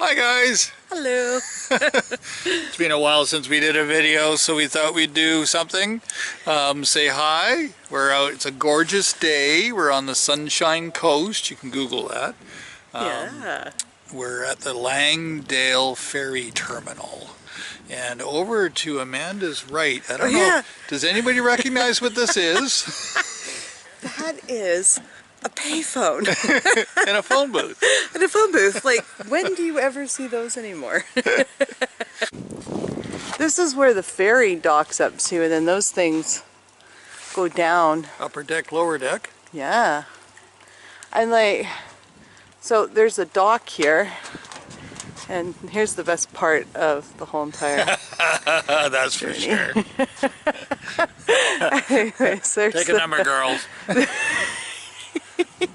Hi guys! Hello! It's been a while since we did a video, so we thought we'd do something. Say hi. We're out. It's a gorgeous day. We're on the Sunshine Coast. You can Google that. Yeah. We're at the Langdale Ferry Terminal. And over to Amanda's right. I don't know. Does anybody recognize what this is? That is a payphone. And a phone booth. And a phone booth. Like, when do you ever see those anymore? This is where the ferry docks up to, and then those things go down. Upper deck, lower deck. Yeah. And like, so there's a dock here, and here's the best part of the whole entire That's for journey. sure. Anyways, there's Take a number, girls.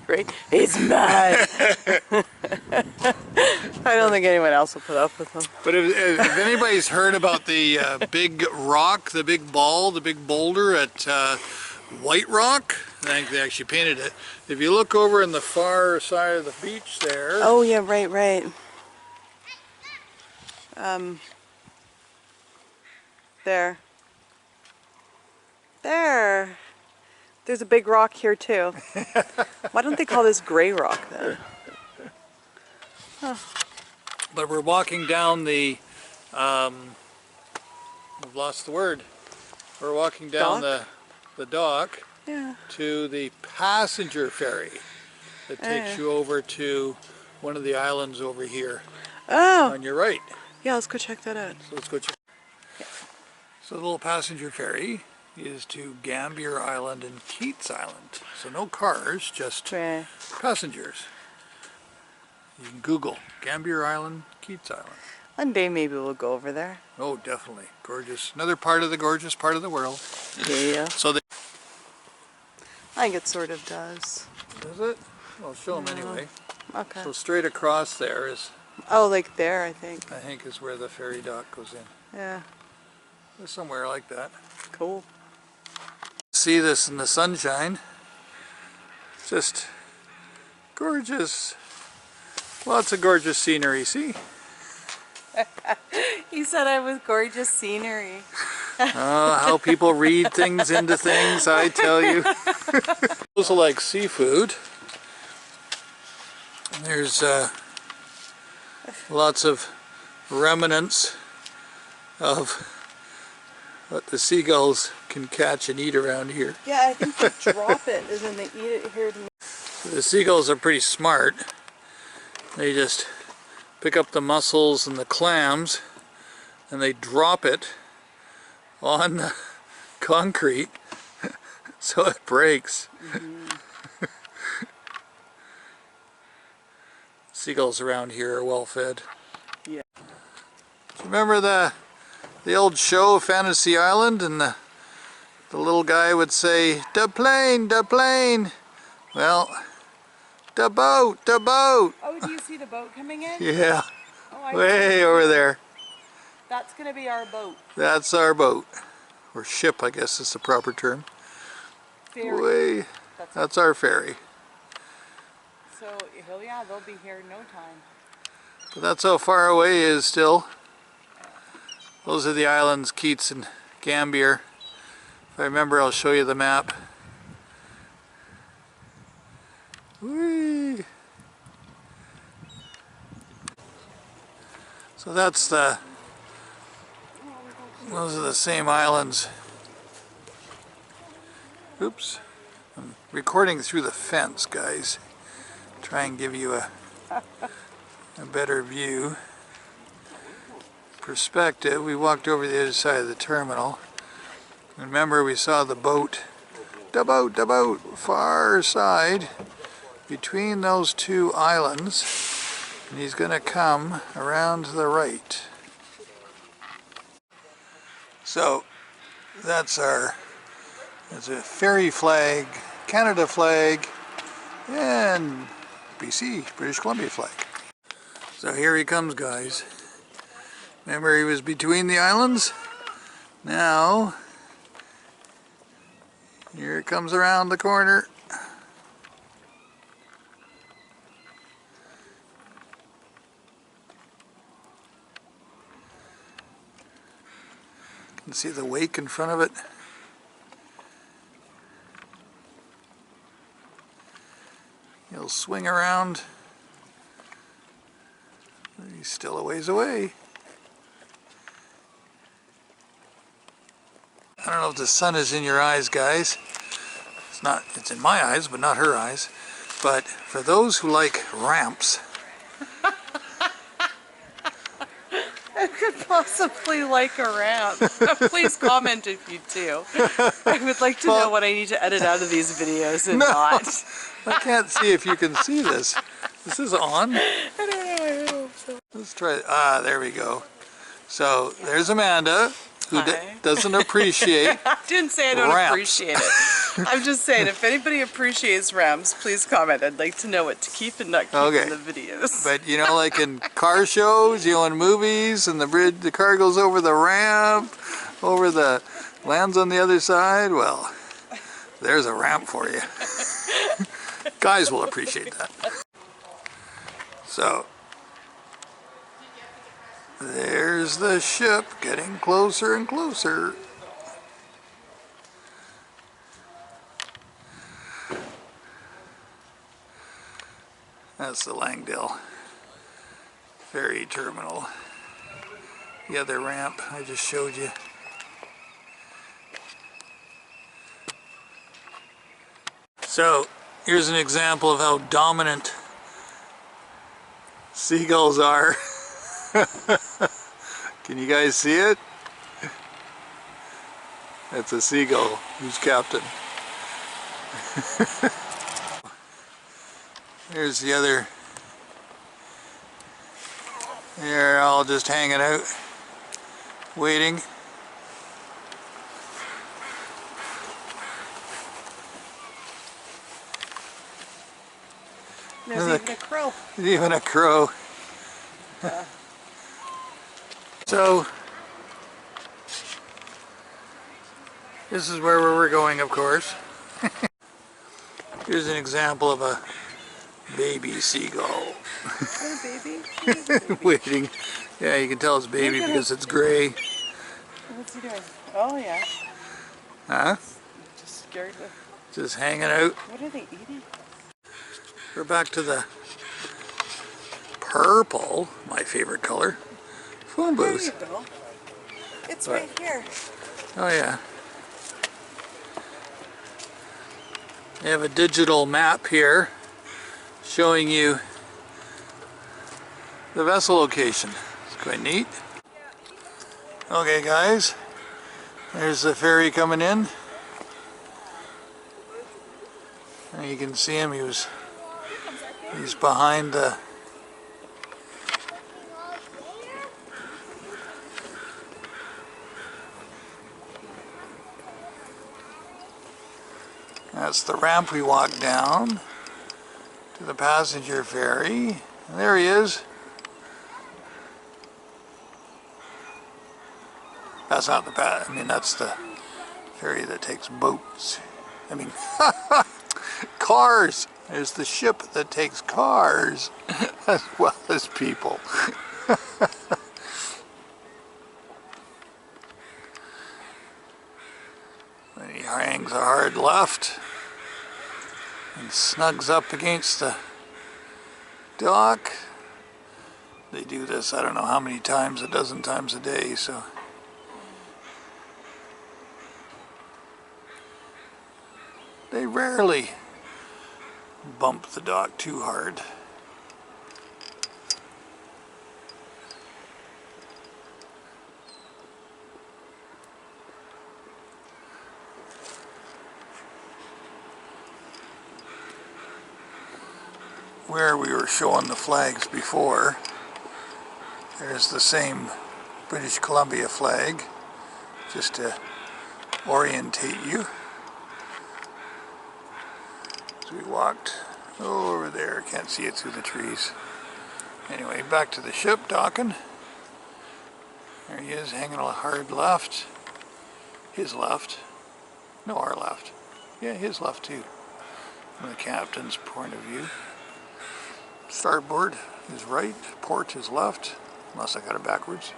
Right? He's mad. I don't think anyone else will put up with him. But if anybody's heard about the big rock, the big ball, the big boulder at White Rock, I think they actually painted it. If you look over in the far side of the beach there. Oh yeah, right. There. There's a big rock here too. Why don't they call this gray rock then? Huh. But we're walking down the, I've lost the word. We're walking down the dock to the passenger ferry that takes you over to one of the islands over here. Oh. On your right. Yeah, let's go check that out. So let's go check. Yeah. So the little passenger ferry is to Gambier Island and Keats Island. So no cars, just passengers. You can Google Gambier Island, Keats Island. One day maybe we'll go over there. Oh, definitely. Gorgeous. Another part of the gorgeous part of the world. Yeah. So I think it sort of does. Does it? I'll show them anyway. Okay. So straight across there is... Oh, like there, I think is where the ferry dock goes in. Yeah. There's somewhere like that. Cool. See this in the sunshine. Just gorgeous. Lots of gorgeous scenery, see? You said I was gorgeous scenery. How people read things into things, I tell you. Those are like seafood. There's lots of remnants of what the seagulls can catch and eat around here. Yeah, I think they drop it and then they eat it here. The seagulls are pretty smart. They just pick up the mussels and the clams and they drop it on the concrete so it breaks. Seagulls around here are well fed. Yeah. Do you remember the old show Fantasy Island, and the little guy would say, "Da plane, da plane." Well, da boat, da boat. Oh, do you see the boat coming in? Yeah. Oh, way over there. That's going to be our boat. That's our boat. Or ship, I guess is the proper term. Ferry. That's our ferry. So, yeah, they'll be here in no time. But that's how far away it is still. Those are the islands, Keats and Gambier. If I remember, I'll show you the map. Whee! So that's those are the same islands. Oops. I'm recording through the fence, guys. Try and give you a better view. Perspective. We walked over the other side of the terminal. Remember, we saw the boat, far side between those two islands, and he's going to come around to the right. So that's a ferry flag, Canada flag, and BC, British Columbia flag. So here he comes, guys. Remember, he was between the islands? Now, here it comes around the corner. can see the wake in front of it. He'll swing around. He's still a ways away. I don't know if the sun is in your eyes, guys. It's not, it's in my eyes, but not her eyes. But for those who like ramps, I could possibly like a ramp. Please comment if you do. I would like to know what I need to edit out of these videos and not. I can't see if you can see this. This is on. I don't know. I hope so. Let's try it. Ah, there we go. So there's Amanda, who doesn't appreciate I didn't say I don't ramps. appreciate it. I'm just saying, if anybody appreciates ramps, please comment. I'd like to know what to keep and not keep in the videos. But you know, like in car shows, you know, in movies, and the car goes over the ramp, lands on the other side. Well, there's a ramp for you. Guys will appreciate that. So, there's the ship getting closer and closer. That's the Langdale Ferry terminal. The other ramp I just showed you. So, here's an example of how dominant seagulls are. Can you guys see it? That's a seagull who's captain. Here's the other. They're all just hanging out, waiting. There's even a crow. Even a crow. So, this is where we're going, of course. Here's an example of a baby seagull. Oh, baby? Waiting. Yeah, you can tell it's baby because it's gray. What's he doing? Oh, yeah. Huh? Just scared of... Just hanging out. What are they eating? We're back to the purple, my favorite color, phone booth. There you go. It's right here. Oh yeah. They have a digital map here showing you the vessel location. It's quite neat. Okay guys, there's the ferry coming in. And you can see him, he's behind the that's the ramp we walked down to the passenger ferry. And there he is. That's not the that's the ferry that takes boats. Cars. There's the ship that takes cars as well as people. And he hangs a hard left and snugs up against the dock. They do this, I don't know how many times, a dozen times a day, so. They rarely bump the dock too hard. Where we were showing the flags before, there's the same British Columbia flag, just to orientate you. So we walked over there, can't see it through the trees. Anyway, back to the ship docking. There he is, hanging a hard left. His left. No, our left. Yeah, his left too. From the captain's point of view. Starboard is right, port is left, unless I got it backwards.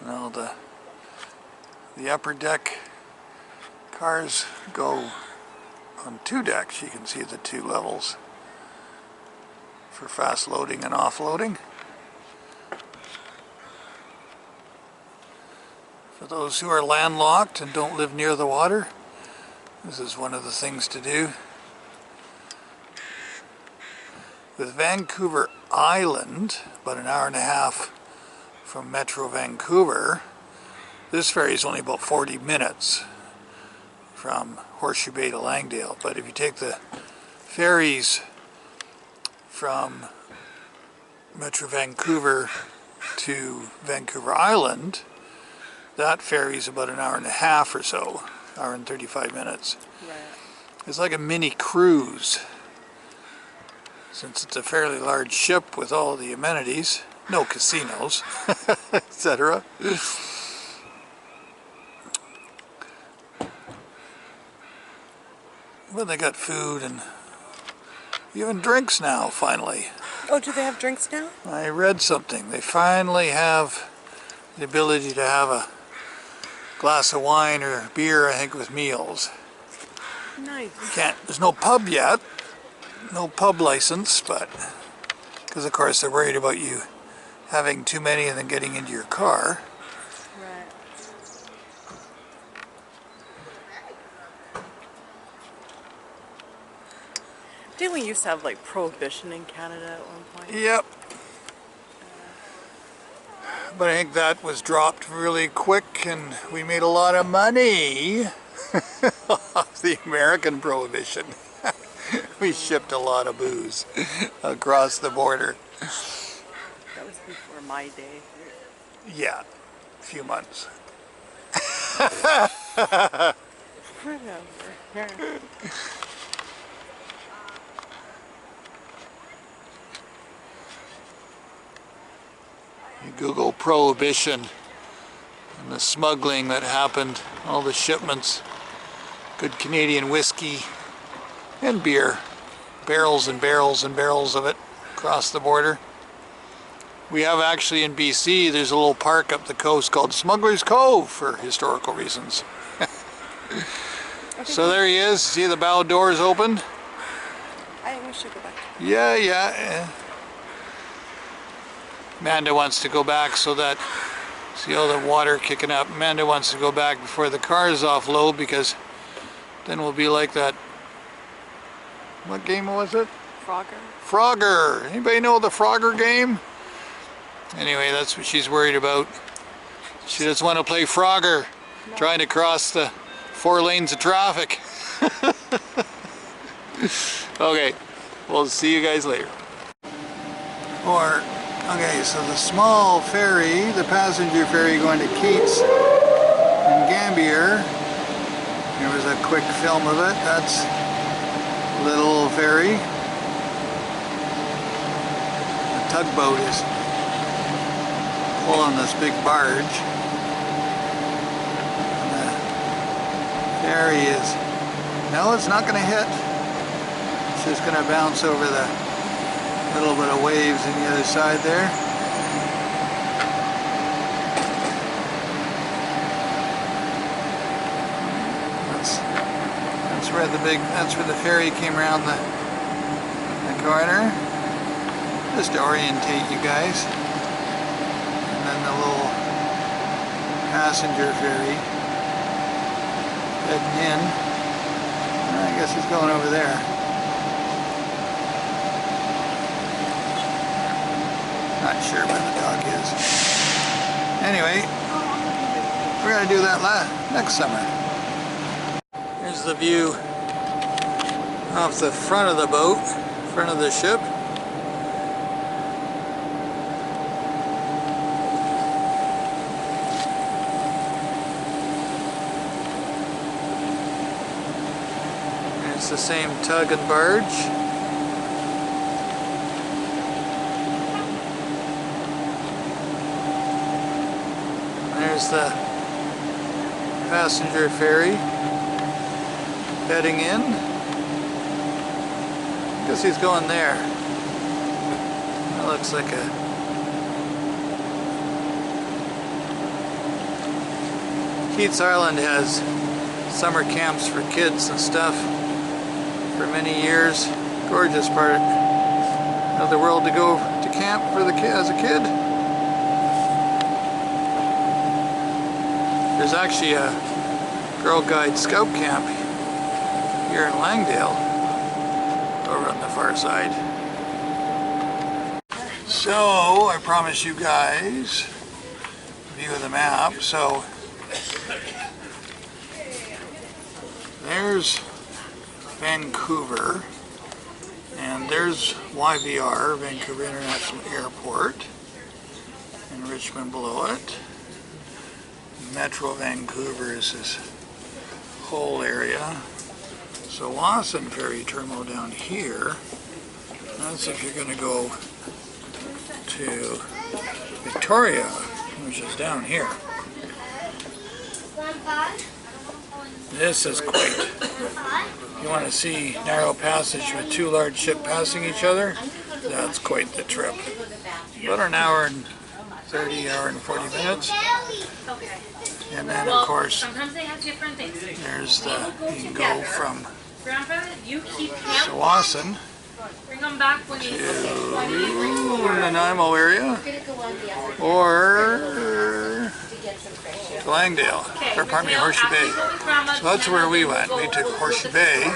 Now the upper deck cars go on 2 decks. You can see the 2 levels for fast loading and offloading. For those who are landlocked and don't live near the water, this is one of the things to do. With Vancouver Island, about an hour and a half from Metro Vancouver, this ferry is only about 40 minutes from Horseshoe Bay to Langdale. But if you take the ferries from Metro Vancouver to Vancouver Island, that ferry is about an hour and a half or so, hour and 35 minutes. Right. It's like a mini cruise. Since it's a fairly large ship with all the amenities, no casinos, etc. Well, they got food and even drinks now, finally. Oh, do they have drinks now? I read something. They finally have the ability to have a glass of wine or beer, I think, with meals. Nice. There's no pub yet. No pub license, but because of course they're worried about you having too many and then getting into your car. Right. Didn't we used to have like prohibition in Canada at one point? Yep. But I think that was dropped really quick and we made a lot of money off the American prohibition. We shipped a lot of booze across the border. That was before my day. Yeah, a few months. You Google prohibition and the smuggling that happened, all the shipments, good Canadian whiskey and beer, barrels and barrels and barrels of it across the border. We have actually in BC, there's a little park up the coast called Smuggler's Cove for historical reasons. So there he is. See the bow doors open? I think we should go back. Yeah. Amanda wants to go back so that, see all the water kicking up. Amanda wants to go back before the cars offload because then we'll be like that. What game was it? Frogger. Frogger. Anybody know the Frogger game? Anyway, that's what she's worried about. She doesn't want to play Frogger, no. Trying to cross the 4 lanes of traffic. Okay, we'll see you guys later. Okay, so the small ferry, the passenger ferry going to Keats and Gambier. There was a quick film of it. That's little ferry. The tugboat is pulling this big barge. And the ferry is, no, it's not going to hit. It's just going to bounce over the little bit of waves on the other side there. That's where the ferry came around the corner. Just to orientate you guys. And then the little passenger ferry heading in. I guess he's going over there. Not sure where the dock is. Anyway, we're going to do that next summer. Here's the view off the front of the boat, front of the ship. And it's the same tug and barge. There's the passenger ferry heading in. I guess he's going there. That looks like a Keats Island has summer camps for kids and stuff for many years. Gorgeous part of the world to go to camp for the kid as a kid. There's actually a Girl Guide Scout camp here in Langdale over on the far side. So I promised you guys a view of the map. So there's Vancouver, and there's YVR, Vancouver International Airport, and Richmond below it. Metro Vancouver is this whole area. So Lawson Ferry Terminal down here. That's if you're going to go to Victoria, which is down here. This is quaint. If you want to see narrow passage with two large ships passing each other, that's quite the trip. About an hour and 30, hour and 40 minutes. And then of course, there's the, you can go from Tsawwassen to the Nanaimo area, or to Langdale, or pardon me, Horseshoe Bay. So that's where we went. We took Horseshoe Bay,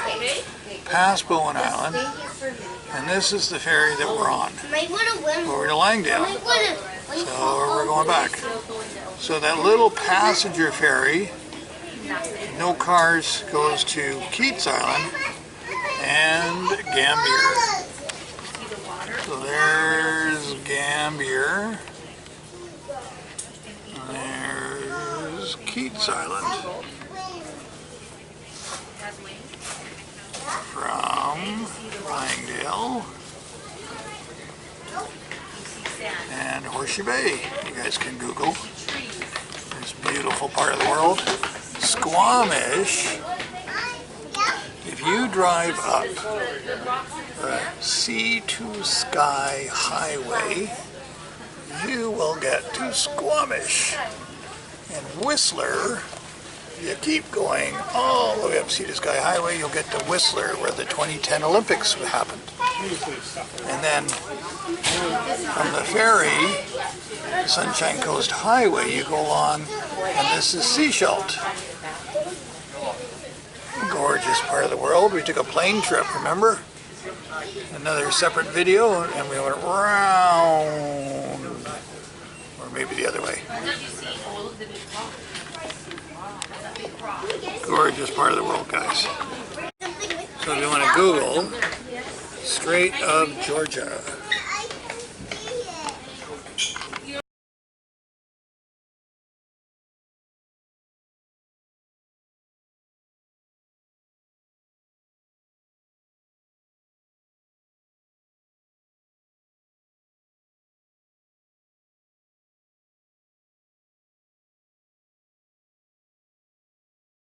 past Bowen Island, and this is the ferry that we're on, over to Langdale. So we're going back. So that little passenger ferry, no cars, goes to Keats Island and Gambier. So there's Gambier. There's Keats Island. From Langdale. And Horseshoe Bay. You guys can Google this beautiful part of the world. Squamish. If you drive up the Sea to Sky Highway, you will get to Squamish. And Whistler, you keep going all the way up Sea to Sky Highway, you'll get to Whistler, where the 2010 Olympics happened. And then from the ferry, Sunshine Coast Highway, you go along, and this is Seashelt. Gorgeous part of the world. We took a plane trip, remember? Another separate video, and we went round, or maybe the other way. Gorgeous part of the world, guys. So if you want to Google, Strait of Georgia.